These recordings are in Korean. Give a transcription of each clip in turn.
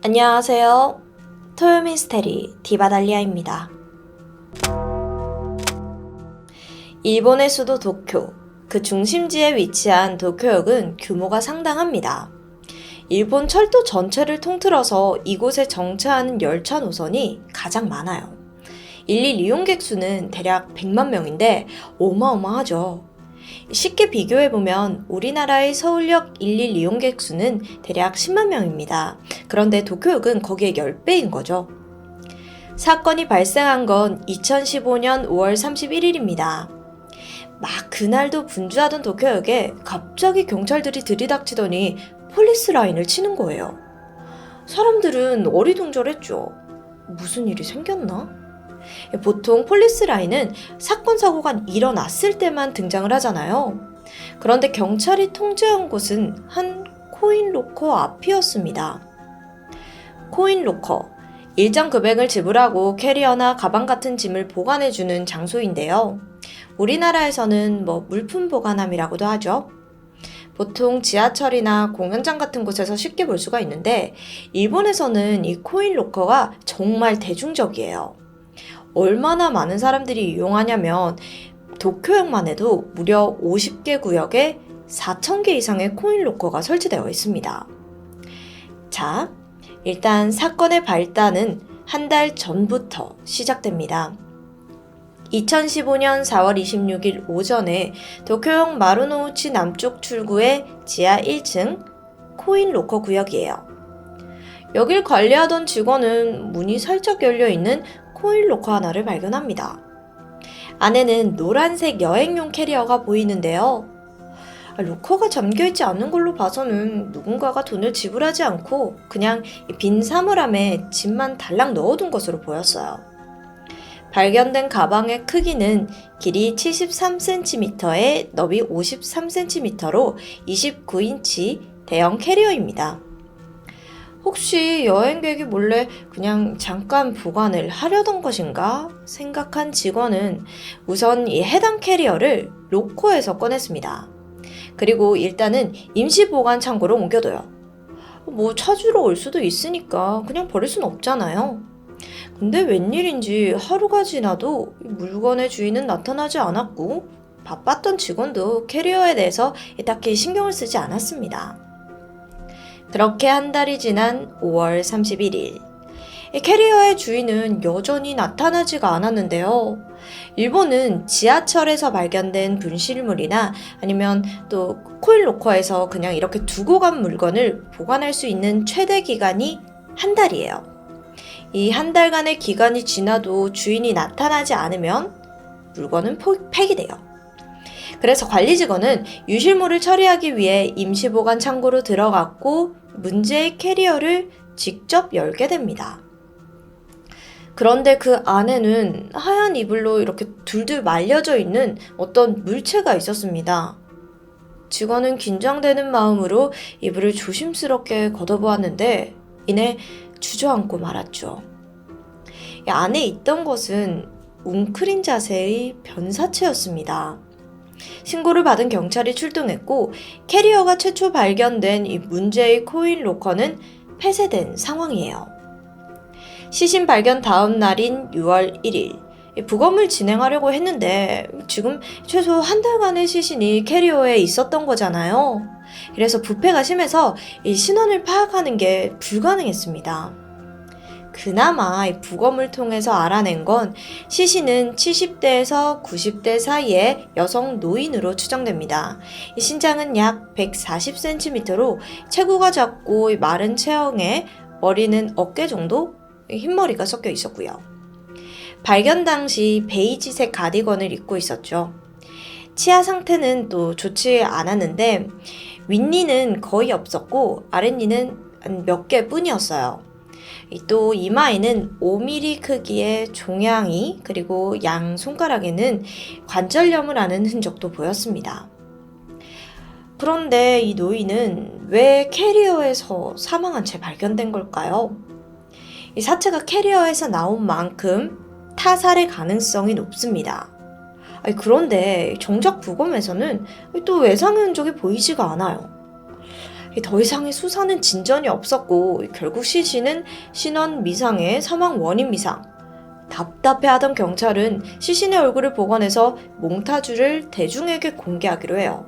안녕하세요. 토요미스테리 디바달리아입니다. 일본의 수도 도쿄, 그 중심지에 위치한 도쿄역은 규모가 상당합니다. 일본 철도 전체를 통틀어서 이곳에 정차하는 열차 노선이 가장 많아요. 일일 이용객 수는 대략 100만 명인데 어마어마하죠. 쉽게 비교해보면 우리나라의 서울역 일일 이용객 수는 대략 10만 명입니다. 그런데 도쿄역은 거기에 10배인 거죠. 사건이 발생한 건 2015년 5월 31일입니다. 막 그날도 분주하던 도쿄역에 갑자기 경찰들이 들이닥치더니 폴리스 라인을 치는 거예요. 사람들은 어리둥절했죠. 무슨 일이 생겼나? 보통 폴리스 라인은 사건 사고가 일어났을 때만 등장을 하잖아요. 그런데 경찰이 통제한 곳은 한 코인 로커 앞이었습니다. 코인 로커, 일정 금액을 지불하고 캐리어나 가방 같은 짐을 보관해주는 장소인데요. 우리나라에서는 물품 보관함이라고도 하죠. 보통 지하철이나 공연장 같은 곳에서 쉽게 볼 수가 있는데 일본에서는 이 코인 로커가 정말 대중적이에요. 얼마나 많은 사람들이 이용하냐면 도쿄역만 해도 무려 50개 구역에 4,000개 이상의 코인 로커가 설치되어 있습니다. 자, 일단 사건의 발단은 한 달 전부터 시작됩니다. 2015년 4월 26일 오전에 도쿄역 마루노우치 남쪽 출구의 지하 1층 코인 로커 구역이에요. 여길 관리하던 직원은 문이 살짝 열려있는 코인 로커 하나를 발견합니다. 안에는 노란색 여행용 캐리어가 보이는데요. 로커가 잠겨있지 않는 걸로 봐서는 누군가가 돈을 지불하지 않고 그냥 빈 사물함에 짐만 달랑 넣어둔 것으로 보였어요. 발견된 가방의 크기는 길이 73cm에 너비 53cm로 29인치 대형 캐리어입니다. 혹시 여행객이 몰래 그냥 잠깐 보관을 하려던 것인가 생각한 직원은 우선 이 해당 캐리어를 로커에서 꺼냈습니다. 그리고 일단은 임시 보관 창고로 옮겨둬요. 찾으러 올 수도 있으니까 그냥 버릴 순 없잖아요. 근데 웬일인지 하루가 지나도 물건의 주인은 나타나지 않았고 바빴던 직원도 캐리어에 대해서 딱히 신경을 쓰지 않았습니다. 그렇게 한 달이 지난 5월 31일. 캐리어의 주인은 여전히 나타나지가 않았는데요. 일본은 지하철에서 발견된 분실물이나 아니면 또 코인 로커에서 그냥 이렇게 두고 간 물건을 보관할 수 있는 최대 기간이 한 달이에요. 이 한 달간의 기간이 지나도 주인이 나타나지 않으면 물건은 폐기돼요. 그래서 관리 직원은 유실물을 처리하기 위해 임시보관 창고로 들어갔고 문제의 캐리어를 직접 열게 됩니다. 그런데 그 안에는 하얀 이불로 이렇게 둘둘 말려져 있는 어떤 물체가 있었습니다. 직원은 긴장되는 마음으로 이불을 조심스럽게 걷어보았는데 이내 주저앉고 말았죠. 이 안에 있던 것은 웅크린 자세의 변사체였습니다. 신고를 받은 경찰이 출동했고 캐리어가 최초 발견된 이 문제의 코인 로커는 폐쇄된 상황이에요. 시신 발견 다음 날인 6월 1일 부검을 진행하려고 했는데 지금 최소 한 달간의 시신이 캐리어에 있었던 거잖아요. 그래서 부패가 심해서 이 신원을 파악하는 게 불가능했습니다. 그나마 이 부검을 통해서 알아낸 건 시신은 70대에서 90대 사이의 여성 노인으로 추정됩니다. 이 신장은 약 140cm로 체구가 작고 마른 체형에 머리는 어깨 정도 흰머리가 섞여 있었고요. 발견 당시 베이지색 가디건을 입고 있었죠. 치아 상태는 또 좋지 않았는데 윗니는 거의 없었고 아랫니는 몇 개뿐이었어요. 또 이마에는 5mm 크기의 종양이 그리고 양 손가락에는 관절염을 하는 흔적도 보였습니다. 그런데 이 노인은 왜 캐리어에서 사망한 채 발견된 걸까요? 이 사체가 캐리어에서 나온 만큼 타살의 가능성이 높습니다. 그런데 정작 부검에서는 또 외상의 흔적이 보이지가 않아요. 더 이상의 수사는 진전이 없었고 결국 시신은 신원 미상의 사망 원인 미상. 답답해하던 경찰은 시신의 얼굴을 복원해서 몽타주를 대중에게 공개하기로 해요.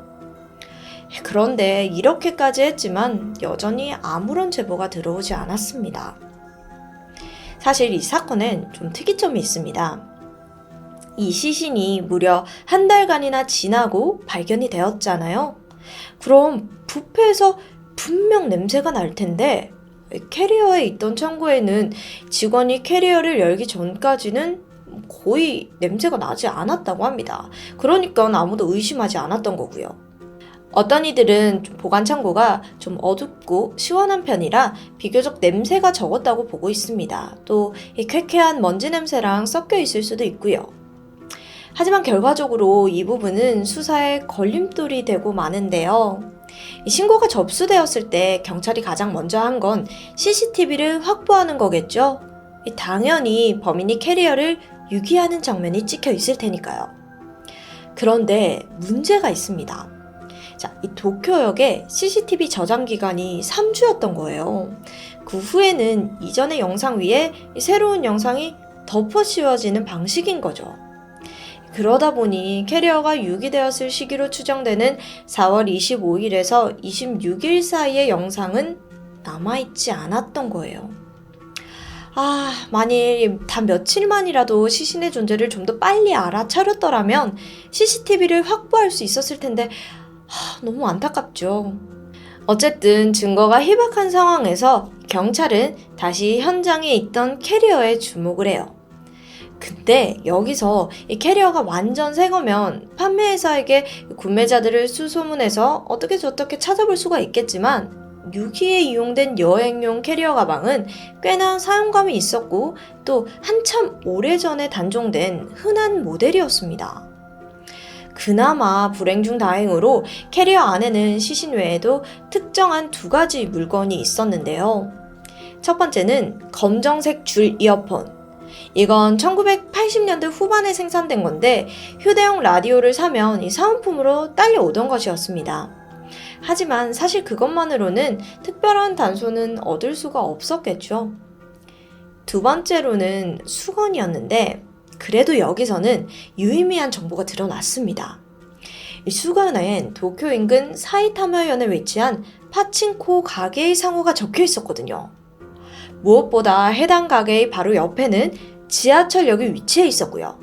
그런데 이렇게까지 했지만 여전히 아무런 제보가 들어오지 않았습니다. 사실 이 사건엔 좀 특이점이 있습니다. 이 시신이 무려 한 달간이나 지나고 발견이 되었잖아요. 그럼 부패에서 분명 냄새가 날 텐데 캐리어에 있던 창고에는 직원이 캐리어를 열기 전까지는 거의 냄새가 나지 않았다고 합니다. 그러니까 아무도 의심하지 않았던 거고요. 어떤 이들은 보관 창고가 좀 어둡고 시원한 편이라 비교적 냄새가 적었다고 보고 있습니다. 또 이 쾌쾌한 먼지 냄새랑 섞여 있을 수도 있고요. 하지만 결과적으로 이 부분은 수사에 걸림돌이 되고 마는데요. 이 신고가 접수되었을 때 경찰이 가장 먼저 한 건 CCTV를 확보하는 거겠죠. 당연히 범인이 캐리어를 유기하는 장면이 찍혀 있을 테니까요. 그런데 문제가 있습니다. 자, 이 도쿄역의 CCTV 저장 기간이 3주였던 거예요. 그 후에는 이전의 영상 위에 새로운 영상이 덮어 씌워지는 방식인 거죠. 그러다 보니 캐리어가 유기되었을 시기로 추정되는 4월 25일에서 26일 사이의 영상은 남아있지 않았던 거예요. 만일 단 며칠만이라도 시신의 존재를 좀 더 빨리 알아차렸더라면 CCTV를 확보할 수 있었을 텐데 너무 안타깝죠. 어쨌든 증거가 희박한 상황에서 경찰은 다시 현장에 있던 캐리어에 주목을 해요. 근데 여기서 이 캐리어가 완전 새 거면 판매회사에게 구매자들을 수소문해서 어떻게 저떻게 찾아볼 수가 있겠지만 유기에 이용된 여행용 캐리어 가방은 꽤나 사용감이 있었고 또 한참 오래전에 단종된 흔한 모델이었습니다. 그나마 불행 중 다행으로 캐리어 안에는 시신 외에도 특정한 2가지 물건이 있었는데요. 첫 번째는 검정색 줄 이어폰. 이건 1980년대 후반에 생산된 건데 휴대용 라디오를 사면 이 사은품으로 딸려오던 것이었습니다. 하지만 사실 그것만으로는 특별한 단서는 얻을 수가 없었겠죠. 두 번째로는 수건이었는데 그래도 여기서는 유의미한 정보가 드러났습니다. 이 수건엔 도쿄 인근 사이타마현에 위치한 파친코 가게의 상호가 적혀 있었거든요. 무엇보다 해당 가게의 바로 옆에는 지하철역이 위치해 있었고요.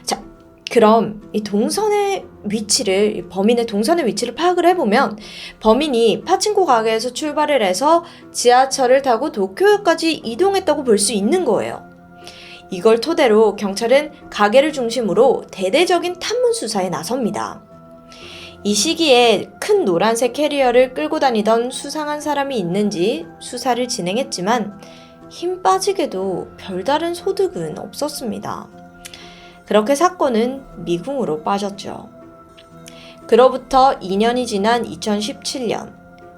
자, 그럼 이 범인의 동선의 위치를 파악을 해보면 범인이 파친코 가게에서 출발을 해서 지하철을 타고 도쿄역까지 이동했다고 볼 수 있는 거예요. 이걸 토대로 경찰은 가게를 중심으로 대대적인 탐문 수사에 나섭니다. 이 시기에 큰 노란색 캐리어를 끌고 다니던 수상한 사람이 있는지 수사를 진행했지만 힘 빠지게도 별다른 소득은 없었습니다. 그렇게 사건은 미궁으로 빠졌죠. 그로부터 2년이 지난 2017년,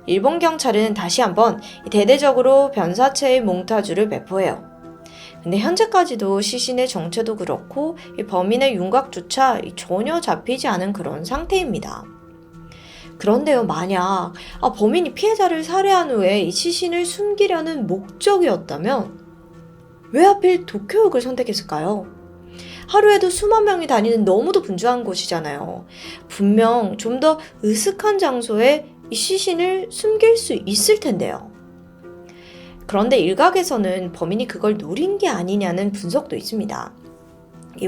일본 경찰은 다시 한번 대대적으로 변사체의 몽타주를 배포해요. 근데 현재까지도 시신의 정체도 그렇고 범인의 윤곽조차 전혀 잡히지 않은 그런 상태입니다. 그런데요, 만약 범인이 피해자를 살해한 후에 이 시신을 숨기려는 목적이었다면 왜 하필 도쿄역을 선택했을까요? 하루에도 수만 명이 다니는 너무도 분주한 곳이잖아요. 분명 좀 더 으슥한 장소에 이 시신을 숨길 수 있을 텐데요. 그런데 일각에서는 범인이 그걸 노린 게 아니냐는 분석도 있습니다.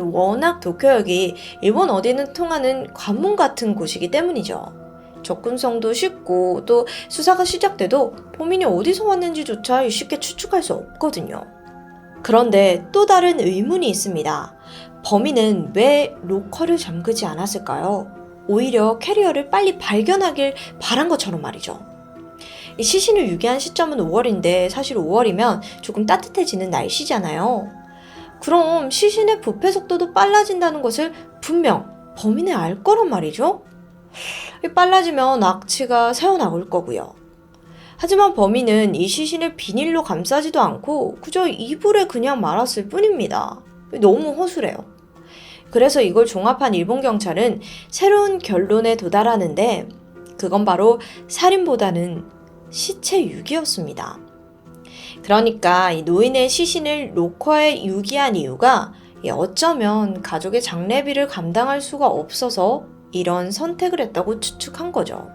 워낙 도쿄역이 일본 어디는 통하는 관문 같은 곳이기 때문이죠. 접근성도 쉽고 또 수사가 시작돼도 범인이 어디서 왔는지조차 쉽게 추측할 수 없거든요. 그런데 또 다른 의문이 있습니다. 범인은 왜 로커를 잠그지 않았을까요? 오히려 캐리어를 빨리 발견하길 바란 것처럼 말이죠. 이 시신을 유기한 시점은 5월인데 사실 5월이면 조금 따뜻해지는 날씨잖아요. 그럼 시신의 부패 속도도 빨라진다는 것을 분명 범인이 알 거란 말이죠. 빨라지면 악취가 새어나올 거고요. 하지만 범인은 이 시신을 비닐로 감싸지도 않고 그저 이불에 그냥 말았을 뿐입니다. 너무 허술해요. 그래서 이걸 종합한 일본 경찰은 새로운 결론에 도달하는데 그건 바로 살인보다는 시체 유기였습니다. 그러니까 이 노인의 시신을 로커에 유기한 이유가 어쩌면 가족의 장례비를 감당할 수가 없어서 이런 선택을 했다고 추측한 거죠.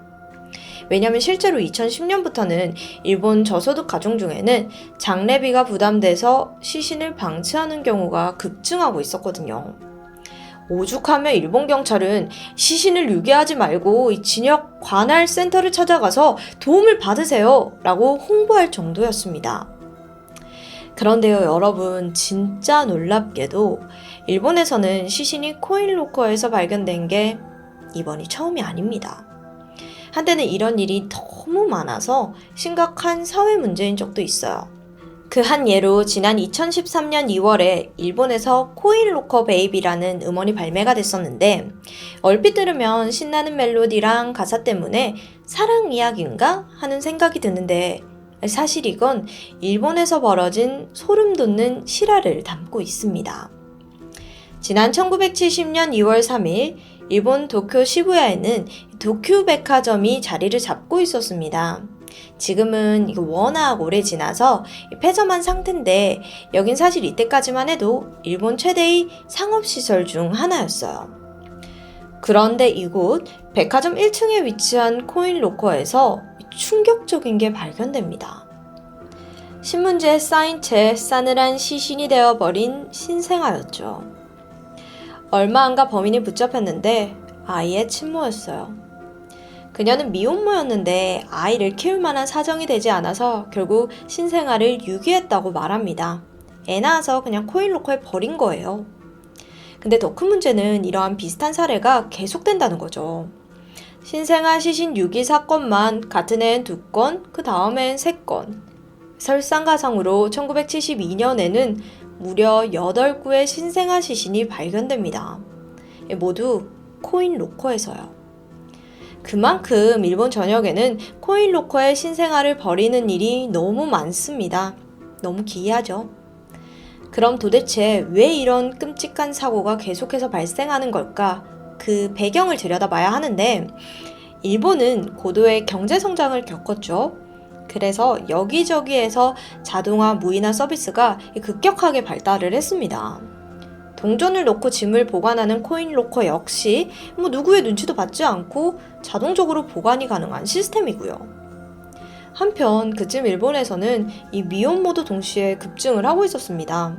왜냐하면 실제로 2010년부터는 일본 저소득 가정 중에는 장례비가 부담돼서 시신을 방치하는 경우가 급증하고 있었거든요. 오죽하면 일본 경찰은 시신을 유기하지 말고 이 진역 관할 센터를 찾아가서 도움을 받으세요 라고 홍보할 정도였습니다. 그런데요, 여러분, 진짜 놀랍게도 일본에서는 시신이 코인 로커에서 발견된 게 이번이 처음이 아닙니다. 한때는 이런 일이 너무 많아서 심각한 사회 문제인 적도 있어요. 그 한 예로 지난 2013년 2월에 일본에서 코인 로커 베이비라는 음원이 발매가 됐었는데, 얼핏 들으면 신나는 멜로디랑 가사 때문에 사랑 이야기인가 하는 생각이 드는데, 사실 이건 일본에서 벌어진 소름 돋는 실화를 담고 있습니다. 지난 1970년 2월 3일 일본 도쿄 시부야에는 도쿄 백화점이 자리를 잡고 있었습니다. 지금은 이거 워낙 오래 지나서 폐점한 상태인데, 여긴 사실 이때까지만 해도 일본 최대의 상업시설 중 하나였어요. 그런데 이곳 백화점 1층에 위치한 코인 로커에서 충격적인 게 발견됩니다. 신문지에 쌓인 채 싸늘한 시신이 되어버린 신생아였죠. 얼마 안가 범인이 붙잡혔는데 아이의 친모였어요. 그녀는 미혼모였는데 아이를 키울 만한 사정이 되지 않아서 결국 신생아를 유기했다고 말합니다. 애 낳아서 그냥 코인 로커에 버린 거예요. 근데 더 큰 문제는 이러한 비슷한 사례가 계속된다는 거죠. 신생아 시신 유기 사건만 같은 해엔 2건, 그 다음엔 3건. 설상가상으로 1972년에는 무려 8구의 신생아 시신이 발견됩니다. 모두 코인 로커에서요. 그만큼 일본 전역에는 코인 로커에 신생아를 버리는 일이 너무 많습니다. 너무 기이하죠? 그럼 도대체 왜 이런 끔찍한 사고가 계속해서 발생하는 걸까? 그 배경을 들여다봐야 하는데, 일본은 고도의 경제 성장을 겪었죠. 그래서 여기저기에서 자동화 무인화 서비스가 급격하게 발달을 했습니다. 동전을 넣고 짐을 보관하는 코인 로커 역시 누구의 눈치도 받지 않고 자동적으로 보관이 가능한 시스템이고요. 한편 그쯤 일본에서는 이 미혼모도 동시에 급증을 하고 있었습니다.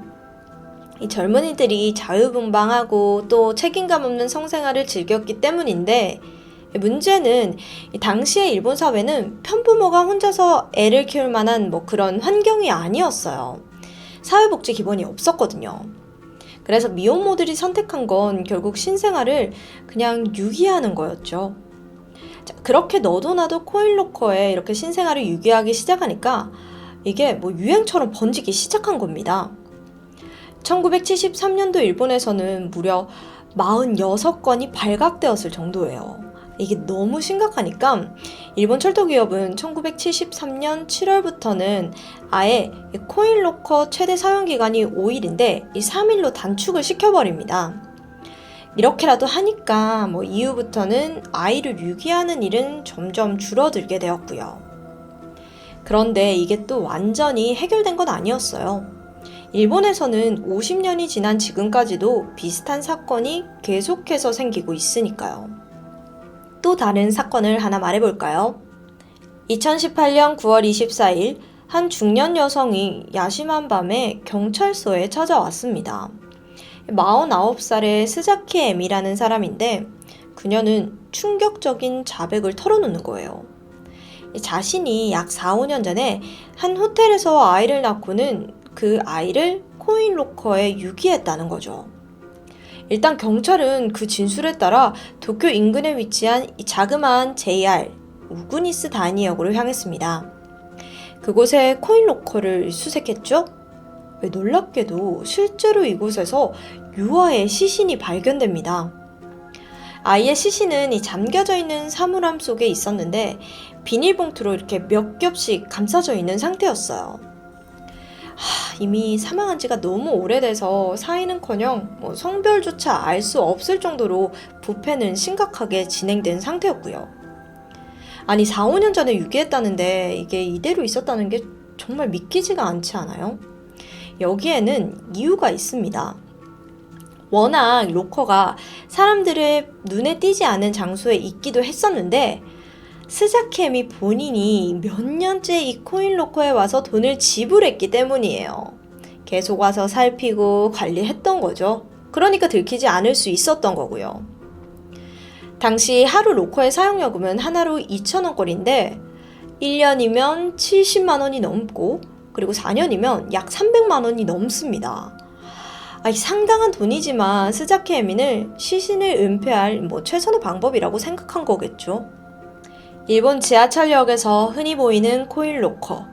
이 젊은이들이 자유분방하고 또 책임감 없는 성생활을 즐겼기 때문인데, 문제는 당시의 일본 사회는 편부모가 혼자서 애를 키울 만한 그런 환경이 아니었어요. 사회복지 기본이 없었거든요. 그래서 미혼모들이 선택한 건 결국 신생아를 그냥 유기하는 거였죠. 자, 그렇게 너도 나도 코인 로커에 이렇게 신생아를 유기하기 시작하니까 이게 유행처럼 번지기 시작한 겁니다. 1973년도 일본에서는 무려 46건이 발각되었을 정도예요. 이게 너무 심각하니까 일본 철도기업은 1973년 7월부터는 아예 코인 로커 최대 사용기간이 5일인데 이 3일로 단축을 시켜버립니다. 이렇게라도 하니까 이후부터는 아이를 유기하는 일은 점점 줄어들게 되었고요. 그런데 이게 또 완전히 해결된 건 아니었어요. 일본에서는 50년이 지난 지금까지도 비슷한 사건이 계속해서 생기고 있으니까요. 또 다른 사건을 하나 말해볼까요? 2018년 9월 24일 한 중년 여성이 야심한 밤에 경찰서에 찾아왔습니다. 49살의 스자키 M이라는 사람인데, 그녀는 충격적인 자백을 털어놓는 거예요. 자신이 약 4, 5년 전에 한 호텔에서 아이를 낳고는 그 아이를 코인 로커에 유기했다는 거죠. 일단 경찰은 그 진술에 따라 도쿄 인근에 위치한 이 자그마한 JR 우구니스 다니역으로 향했습니다. 그곳에 코인 로커를 수색했죠? 놀랍게도 실제로 이곳에서 유아의 시신이 발견됩니다. 아이의 시신은 이 잠겨져 있는 사물함 속에 있었는데 비닐봉투로 이렇게 몇 겹씩 감싸져 있는 상태였어요. 이미 사망한 지가 너무 오래돼서 사인은커녕 성별조차 알 수 없을 정도로 부패는 심각하게 진행된 상태였고요. 아니 4, 5년 전에 유기했다는데 이게 이대로 있었다는 게 정말 믿기지가 않지 않아요? 여기에는 이유가 있습니다. 워낙 로커가 사람들의 눈에 띄지 않은 장소에 있기도 했었는데 스자키엠이 본인이 몇 년째 이 코인 로커에 와서 돈을 지불했기 때문이에요. 계속 와서 살피고 관리했던 거죠. 그러니까 들키지 않을 수 있었던 거고요. 당시 하루 로커의 사용요금은 하나로 2,000원꼴인데 1년이면 70만 원이 넘고 그리고 4년이면 약 300만 원이 넘습니다. 상당한 돈이지만 스자키에민을 시신을 은폐할 최선의 방법이라고 생각한 거겠죠. 일본 지하철역에서 흔히 보이는 코인 로커.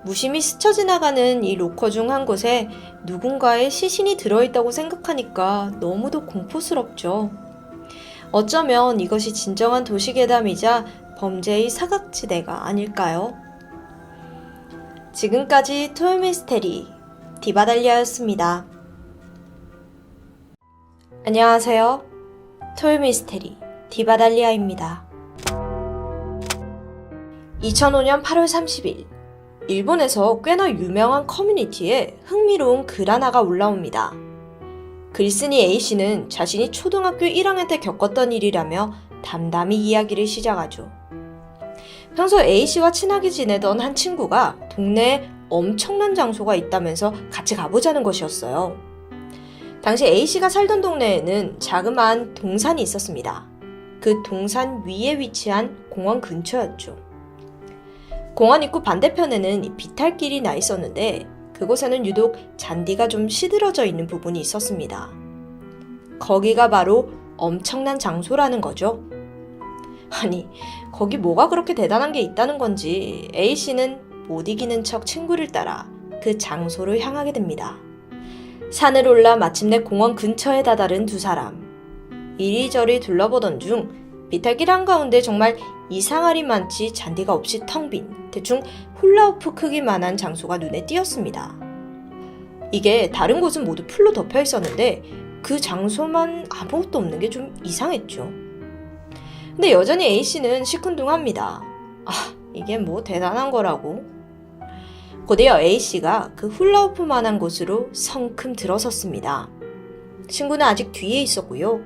무심히 스쳐 지나가는 이 로커 중 한 곳에 누군가의 시신이 들어있다고 생각하니까 너무도 공포스럽죠. 어쩌면 이것이 진정한 도시괴담이자 범죄의 사각지대가 아닐까요? 지금까지 토요미스테리 디바달리아였습니다. 안녕하세요. 토요미스테리 디바달리아입니다. 2005년 8월 30일 일본에서 꽤나 유명한 커뮤니티에 흥미로운 글 하나가 올라옵니다. 글쓴이 A씨는 자신이 초등학교 1학년 때 겪었던 일이라며 담담히 이야기를 시작하죠. 평소 A씨와 친하게 지내던 한 친구가 동네에 엄청난 장소가 있다면서 같이 가보자는 것이었어요. 당시 A씨가 살던 동네에는 자그마한 동산이 있었습니다. 그 동산 위에 위치한 공원 근처였죠. 공원 입구 반대편에는 비탈길이 나 있었는데 그곳에는 유독 잔디가 좀 시들어져 있는 부분이 있었습니다. 거기가 바로 엄청난 장소라는 거죠. 아니, 거기 뭐가 그렇게 대단한 게 있다는 건지 A씨는 못 이기는 척 친구를 따라 그 장소로 향하게 됩니다. 산을 올라 마침내 공원 근처에 다다른 두 사람. 이리저리 둘러보던 중 비탈길 한가운데 정말 이상하리 많지 잔디가 없이 텅 빈 대충 훌라후프 크기만한 장소가 눈에 띄었습니다. 이게 다른 곳은 모두 풀로 덮여 있었는데 그 장소만 아무것도 없는 게 좀 이상했죠. 근데 여전히 A씨는 시큰둥합니다. 이게 뭐 대단한 거라고. 곧이어 A씨가 그 훌라후프만한 곳으로 성큼 들어섰습니다. 친구는 아직 뒤에 있었고요.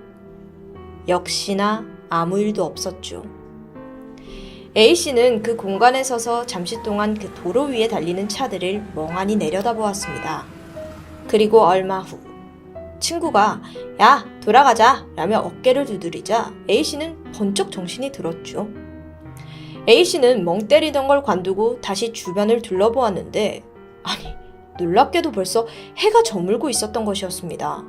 역시나 아무 일도 없었죠. A씨는 그 공간에 서서 잠시 동안 그 도로 위에 달리는 차들을 멍하니 내려다보았습니다. 그리고 얼마 후 친구가 야 돌아가자 라며 어깨를 두드리자 A씨는 번쩍 정신이 들었죠. A씨는 멍 때리던 걸 관두고 다시 주변을 둘러보았는데 놀랍게도 벌써 해가 저물고 있었던 것이었습니다.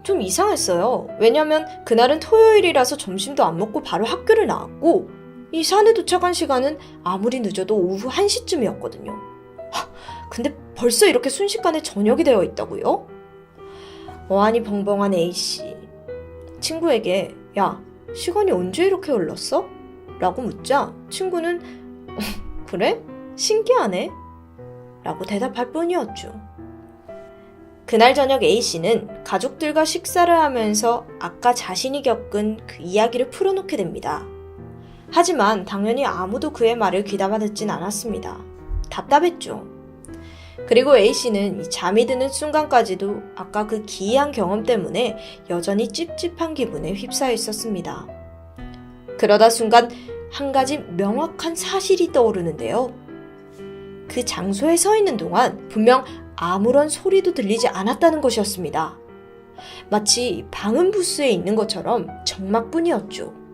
좀 이상했어요. 왜냐면 그날은 토요일이라서 점심도 안 먹고 바로 학교를 나왔고 이 산에 도착한 시간은 아무리 늦어도 오후 1시쯤이었거든요. 근데 벌써 이렇게 순식간에 저녁이 되어 있다고요? 어안이 벙벙한 A씨. 친구에게 야, 시간이 언제 이렇게 흘렀어? 라고 묻자 친구는 그래? 신기하네? 라고 대답할 뿐이었죠. 그날 저녁 A씨는 가족들과 식사를 하면서 아까 자신이 겪은 그 이야기를 풀어놓게 됩니다. 하지만 당연히 아무도 그의 말을 귀담아 듣진 않았습니다. 답답했죠. 그리고 A씨는 이 잠이 드는 순간까지도 아까 그 기이한 경험 때문에 여전히 찝찝한 기분에 휩싸여 있었습니다. 그러다 순간 한 가지 명확한 사실이 떠오르는데요. 그 장소에 서 있는 동안 분명 아무런 소리도 들리지 않았다는 것이었습니다. 마치 방음 부스에 있는 것처럼 정막뿐이었죠.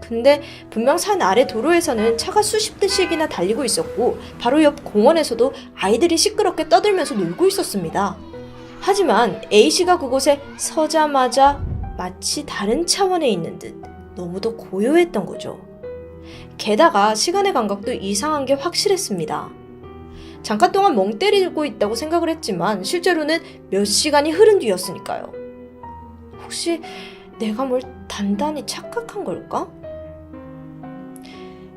근데 분명 산 아래 도로에서는 차가 수십 대씩이나 달리고 있었고 바로 옆 공원에서도 아이들이 시끄럽게 떠들면서 놀고 있었습니다. 하지만 A씨가 그곳에 서자마자 마치 다른 차원에 있는 듯 너무도 고요했던 거죠. 게다가 시간의 감각도 이상한 게 확실했습니다. 잠깐 동안 멍 때리고 있다고 생각을 했지만 실제로는 몇 시간이 흐른 뒤였으니까요. 혹시 내가 뭘 단단히 착각한 걸까?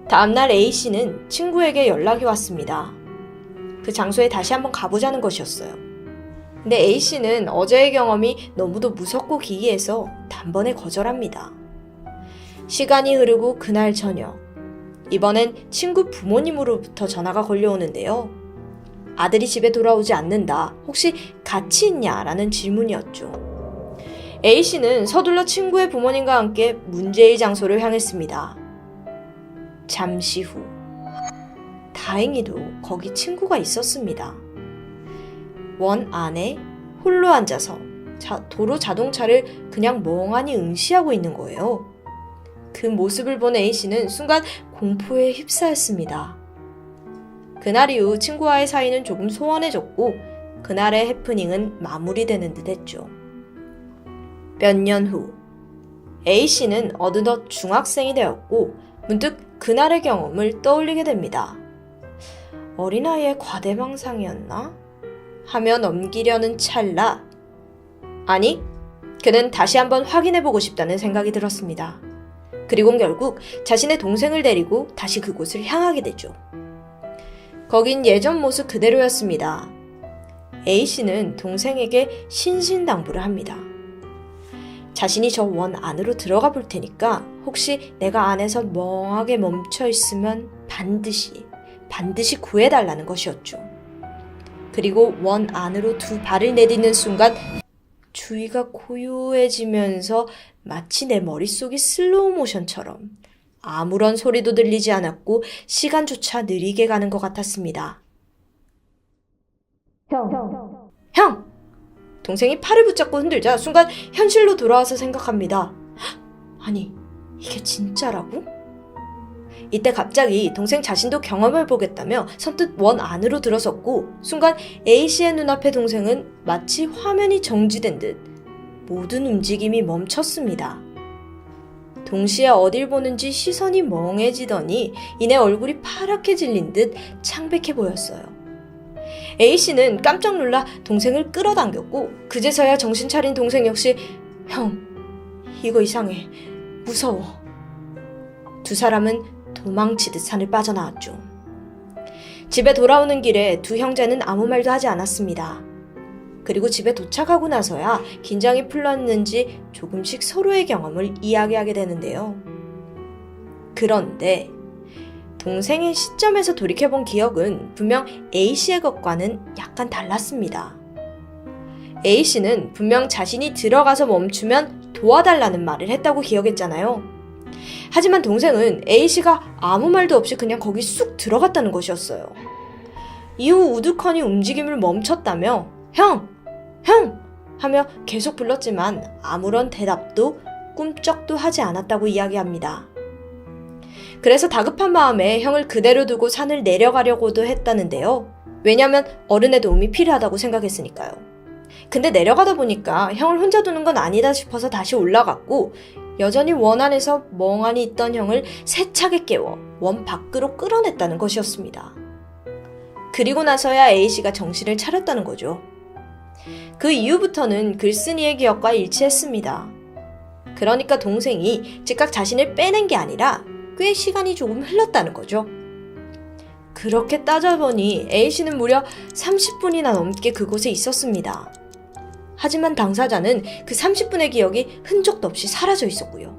다음날 A씨는 친구에게 연락이 왔습니다. 그 장소에 다시 한번 가보자는 것이었어요. 근데 A씨는 어제의 경험이 너무도 무섭고 기이해서 단번에 거절합니다. 시간이 흐르고 그날 저녁 이번엔 친구 부모님으로부터 전화가 걸려오는데요. 아들이 집에 돌아오지 않는다. 혹시 같이 있냐? 라는 질문이었죠. A씨는 서둘러 친구의 부모님과 함께 문제의 장소를 향했습니다. 잠시 후 다행히도 거기 친구가 있었습니다. 원 안에 홀로 앉아서 도로 자동차를 그냥 멍하니 응시하고 있는 거예요. 그 모습을 본 A씨는 순간 공포에 휩싸였습니다. 그날 이후 친구와의 사이는 조금 소원해졌고 그날의 해프닝은 마무리되는 듯 했죠. 몇 년 후 A씨는 어느덧 중학생이 되었고 문득 그날의 경험을 떠올리게 됩니다. 어린아이의 과대망상이었나? 하며 넘기려는 찰나 아니, 그는 다시 한번 확인해보고 싶다는 생각이 들었습니다. 그리고 결국 자신의 동생을 데리고 다시 그곳을 향하게 되죠. 거긴 예전 모습 그대로였습니다. A씨는 동생에게 신신당부를 합니다. 자신이 저 원 안으로 들어가 볼 테니까 혹시 내가 안에서 멍하게 멈춰 있으면 반드시 구해달라는 것이었죠. 그리고 원 안으로 두 발을 내딛는 순간 주위가 고요해지면서 마치 내 머릿속이 슬로우 모션처럼 아무런 소리도 들리지 않았고 시간조차 느리게 가는 것 같았습니다. 형! 동생이 팔을 붙잡고 흔들자 순간 현실로 돌아와서 생각합니다. 아니, 이게 진짜라고? 이때 갑자기 동생 자신도 경험을 보겠다며 선뜻 원 안으로 들어섰고 순간 A씨의 눈앞에 동생은 마치 화면이 정지된 듯 모든 움직임이 멈췄습니다. 동시에 어딜 보는지 시선이 멍해지더니 이내 얼굴이 파랗게 질린 듯 창백해 보였어요. A씨는 깜짝 놀라 동생을 끌어당겼고 그제서야 정신 차린 동생 역시 형, 이거 이상해. 무서워. 두 사람은 도망치듯 산을 빠져나왔죠. 집에 돌아오는 길에 두 형제는 아무 말도 하지 않았습니다. 그리고 집에 도착하고 나서야 긴장이 풀렸는지 조금씩 서로의 경험을 이야기하게 되는데요. 그런데 동생의 시점에서 돌이켜본 기억은 분명 A씨의 것과는 약간 달랐습니다. A씨는 분명 자신이 들어가서 멈추면 도와달라는 말을 했다고 기억했잖아요. 하지만 동생은 A씨가 아무 말도 없이 그냥 거기 쑥 들어갔다는 것이었어요. 이후 우두커니 움직임을 멈췄다며 형! 하며 계속 불렀지만 아무런 대답도 꿈쩍도 하지 않았다고 이야기합니다. 그래서 다급한 마음에 형을 그대로 두고 산을 내려가려고도 했다는데요. 왜냐면 어른의 도움이 필요하다고 생각했으니까요. 근데 내려가다 보니까 형을 혼자 두는 건 아니다 싶어서 다시 올라갔고 여전히 원 안에서 멍하니 있던 형을 세차게 깨워 원 밖으로 끌어냈다는 것이었습니다. 그리고 나서야 A씨가 정신을 차렸다는 거죠. 그 이후부터는 글쓴이의 기억과 일치했습니다. 그러니까 동생이 즉각 자신을 빼낸 게 아니라 꽤 시간이 조금 흘렀다는 거죠. 그렇게 따져보니 A씨는 무려 30분이나 넘게 그곳에 있었습니다. 하지만 당사자는 그 30분의 기억이 흔적도 없이 사라져 있었고요.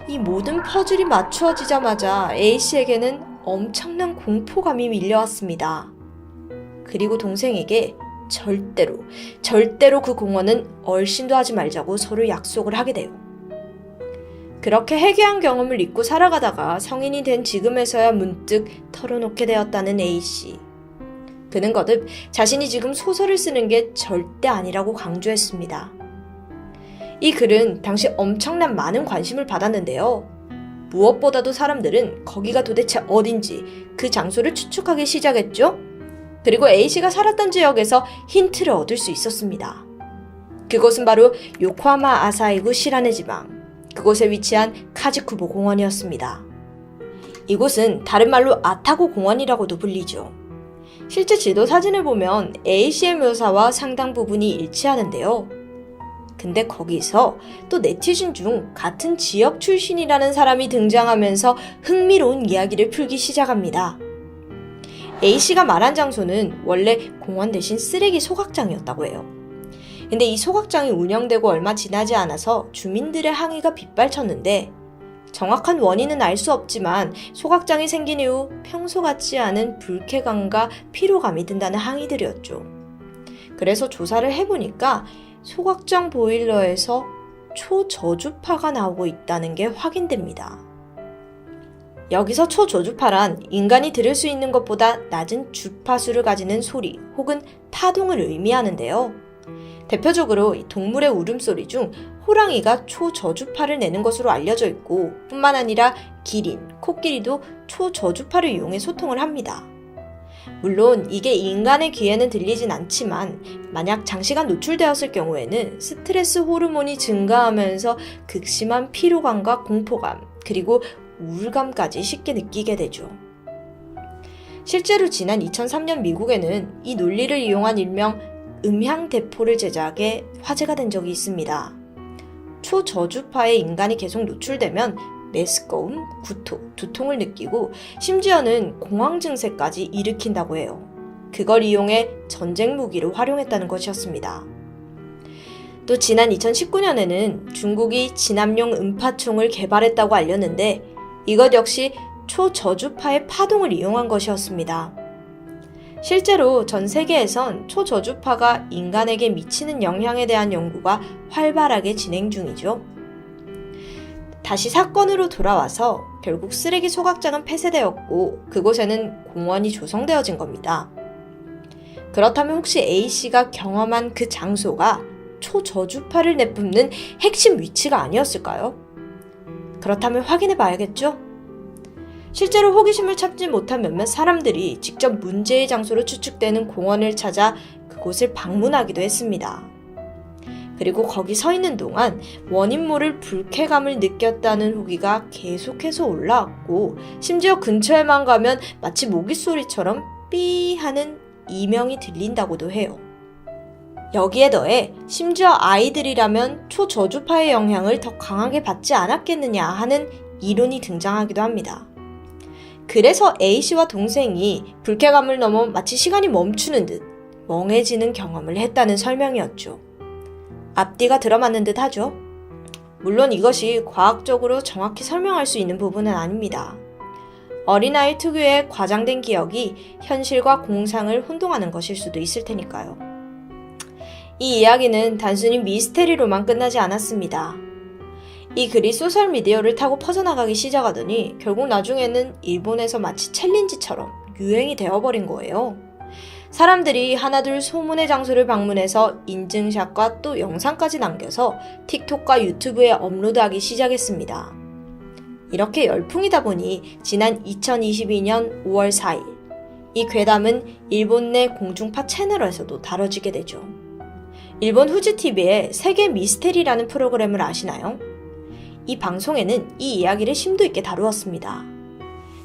이 모든 퍼즐이 맞추어지자마자 A씨에게는 엄청난 공포감이 밀려왔습니다. 그리고 동생에게 절대로 그 공원은 얼씬도 하지 말자고 서로 약속을 하게 돼요. 그렇게 해괴한 경험을 잊고 살아가다가 성인이 된 지금에서야 문득 털어놓게 되었다는 A씨. 그는 거듭 자신이 지금 소설을 쓰는 게 절대 아니라고 강조했습니다. 이 글은 당시 엄청난 많은 관심을 받았는데요. 무엇보다도 사람들은 거기가 도대체 어딘지 그 장소를 추측하기 시작했죠. 그리고 A씨가 살았던 지역에서 힌트를 얻을 수 있었습니다. 그곳은 바로 요코하마 아사히구 시라네 지방, 그곳에 위치한 카즈쿠보 공원이었습니다. 이곳은 다른 말로 아타고 공원이라고도 불리죠. 실제 지도 사진을 보면 A씨의 묘사와 상당 부분이 일치하는데요. 근데 거기서 또 네티즌 중 같은 지역 출신이라는 사람이 등장하면서 흥미로운 이야기를 풀기 시작합니다. A씨가 말한 장소는 원래 공원 대신 쓰레기 소각장이었다고 해요. 근데 이 소각장이 운영되고 얼마 지나지 않아서 주민들의 항의가 빗발쳤는데 정확한 원인은 알 수 없지만 소각장이 생긴 이후 평소 같지 않은 불쾌감과 피로감이 든다는 항의들이었죠. 그래서 조사를 해보니까 소각장 보일러에서 초저주파가 나오고 있다는 게 확인됩니다. 여기서 초저주파란 인간이 들을 수 있는 것보다 낮은 주파수를 가지는 소리 혹은 파동을 의미하는데요. 대표적으로 동물의 울음소리 중 호랑이가 초저주파를 내는 것으로 알려져 있고 뿐만 아니라 기린, 코끼리도 초저주파를 이용해 소통을 합니다. 물론 이게 인간의 귀에는 들리진 않지만 만약 장시간 노출되었을 경우에는 스트레스 호르몬이 증가하면서 극심한 피로감과 공포감 그리고 우울감까지 쉽게 느끼게 되죠. 실제로 지난 2003년 미국에는 이 논리를 이용한 일명 음향대포를 제작해 화제가 된 적이 있습니다. 초저주파에 인간이 계속 노출되면 메스꺼움, 구토, 두통을 느끼고 심지어는 공황 증세까지 일으킨다고 해요. 그걸 이용해 전쟁 무기로 활용했다는 것이었습니다. 또 지난 2019년에는 중국이 진압용 음파총을 개발했다고 알렸는데 이것 역시 초저주파의 파동을 이용한 것이었습니다. 실제로 전 세계에선 초저주파가 인간에게 미치는 영향에 대한 연구가 활발하게 진행 중이죠. 다시 사건으로 돌아와서 결국 쓰레기 소각장은 폐쇄되었고 그곳에는 공원이 조성되어진 겁니다. 그렇다면 혹시 A씨가 경험한 그 장소가 초저주파를 내뿜는 핵심 위치가 아니었을까요? 그렇다면 확인해 봐야겠죠? 실제로 호기심을 참지 못한 몇몇 사람들이 직접 문제의 장소로 추측되는 공원을 찾아 그곳을 방문하기도 했습니다. 그리고 거기 서 있는 동안 원인 모를 불쾌감을 느꼈다는 후기가 계속해서 올라왔고 심지어 근처에만 가면 마치 모기 소리처럼 삐 하는 이명이 들린다고도 해요. 여기에 더해 심지어 아이들이라면 초저주파의 영향을 더 강하게 받지 않았겠느냐 하는 이론이 등장하기도 합니다. 그래서 A씨와 동생이 불쾌감을 넘어 마치 시간이 멈추는 듯 멍해지는 경험을 했다는 설명이었죠. 앞뒤가 들어맞는 듯 하죠. 물론 이것이 과학적으로 정확히 설명할 수 있는 부분은 아닙니다. 어린아이 특유의 과장된 기억이 현실과 공상을 혼동하는 것일 수도 있을 테니까요. 이 이야기는 단순히 미스테리로만 끝나지 않았습니다. 이 글이 소셜미디어를 타고 퍼져나가기 시작하더니 결국 나중에는 일본에서 마치 챌린지처럼 유행이 되어버린 거예요. 사람들이 하나둘 소문의 장소를 방문해서 인증샷과 또 영상까지 남겨서 틱톡과 유튜브에 업로드하기 시작했습니다. 이렇게 열풍이다 보니 지난 2022년 5월 4일 이 괴담은 일본 내 공중파 채널에서도 다뤄지게 되죠. 일본 후지TV의 세계 미스테리라는 프로그램을 아시나요? 이 방송에는 이 이야기를 심도 있게 다루었습니다.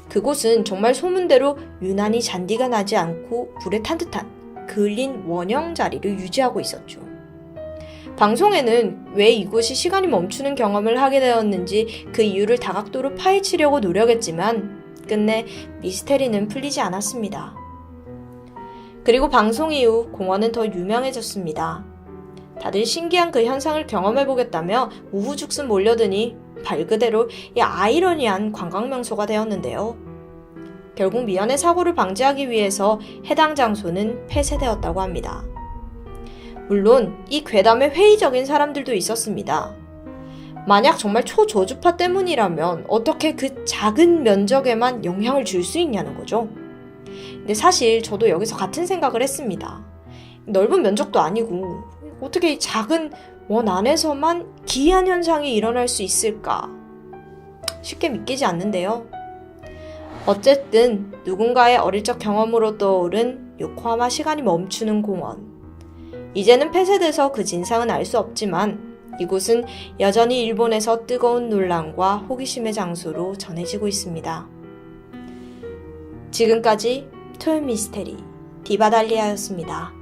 그곳은 정말 소문대로 유난히 잔디가 나지 않고 불에 탄 듯한 그을린 원형 자리를 유지하고 있었죠. 방송에는 왜 이곳이 시간이 멈추는 경험을 하게 되었는지 그 이유를 다각도로 파헤치려고 노력했지만 끝내 미스테리는 풀리지 않았습니다. 그리고 방송 이후 공원은 더 유명해졌습니다. 다들 신기한 그 현상을 경험해보겠다며 우후죽순 몰려드니 말 그대로 이 아이러니한 관광명소가 되었는데요. 결국 미연의 사고를 방지하기 위해서 해당 장소는 폐쇄되었다고 합니다. 물론 이 괴담에 회의적인 사람들도 있었습니다. 만약 정말 초저주파 때문이라면 어떻게 그 작은 면적에만 영향을 줄 수 있냐는 거죠. 근데 사실 저도 여기서 같은 생각을 했습니다. 넓은 면적도 아니고 어떻게 이 작은 원 안에서만 기이한 현상이 일어날 수 있을까? 쉽게 믿기지 않는데요. 어쨌든 누군가의 어릴 적 경험으로 떠오른 요코하마 시간이 멈추는 공원. 이제는 폐쇄돼서 그 진상은 알 수 없지만 이곳은 여전히 일본에서 뜨거운 논란과 호기심의 장소로 전해지고 있습니다. 지금까지 토요미스테리 디바달리아였습니다.